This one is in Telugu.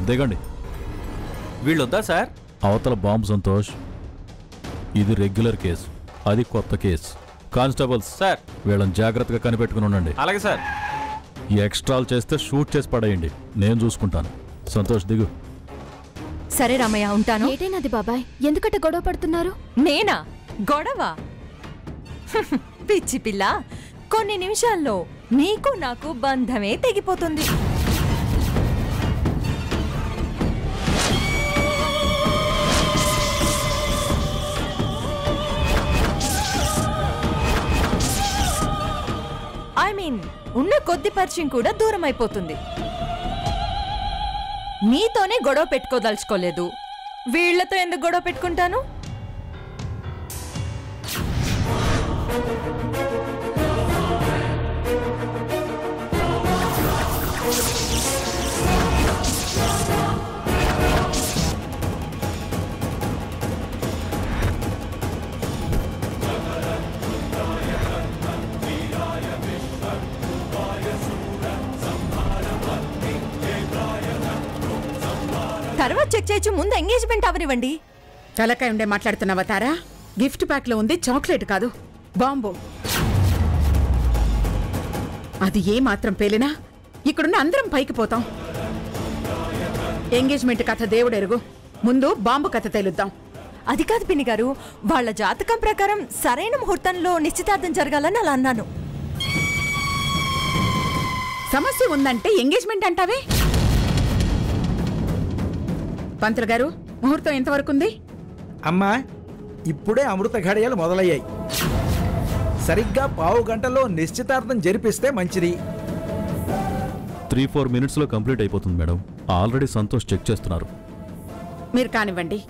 దిగండి. వీళ్ళొద్దా సార్? అవతల బాంబు సంతోష్, ఇది రెగ్యులర్ కేసు, అది కొత్త కేసు. కానిస్టేబుల్స్ సార్, వీళ్ళని జాగ్రత్తగా కనిపెట్టుకుని ఉండండి. అలాగే సార్. ఎక్స్ట్రాలు చేస్తే షూట్ చేసి పడేయండి, నేను చూసుకుంటాను. సంతోష్ దిగు. సరే రామయ్య, ఉంటాను. ఏటైనది బాబాయ్, ఎందుకంటే గొడవ పడుతున్నారు? నేనా గొడవ? పిచ్చి పిల్ల, కొన్ని నిమిషాల్లో నీకు నాకు బంధమే తెగిపోతుంది. ఉన్న కొద్ది పరిచయం కూడా దూరం అయిపోతుంది. నీతోనే గొడవ పెట్టుకోదలుచుకోలేదు, వీళ్లతో ఎందుకు గొడవ పెట్టుకుంటాను? తర్వాత చెక్ చేయొచ్చు, ముందు ఎంగేజ్మెంట్ అవనివ్వండి. తలకాయ ఉండే మాట్లాడుతున్నావా తారా? గిఫ్ట్ ప్యాక్ లో ఉంది చాక్లెట్ కాదు, బాంబు. అది ఏ మాత్రం పేలినా ఇక్కడున్న అందరం పైకి పోతాం. ఎంగేజ్మెంట్ కథ దేవుడెరుగు, ముందు బాంబు కథ తేలుద్దాం. అది కాదు పిన్ని గారు, వాళ్ళ జాతకం ప్రకారం సరైన ముహూర్తంలో నిశ్చితార్థం జరగాలని అలా అన్నాను. సమస్య ఉందంటే ఎంగేజ్మెంట్ అంటావే? పంతులు గారు, ముహూర్తం ఎంతవరకు ఉంది? అమ్మా, ఇప్పుడే అమృత ఘడియలు మొదలయ్యాయి. సరిగ్గా పావు గంటలో నిశ్చితార్థం జరిపిస్తే మంచిది. 3-4 minutesలో కంప్లీట్ అయిపోతుంది మేడం. ఆల్రెడీ సంతోష్ చెక్ చేస్తున్నారు. మీరు కానివ్వండి.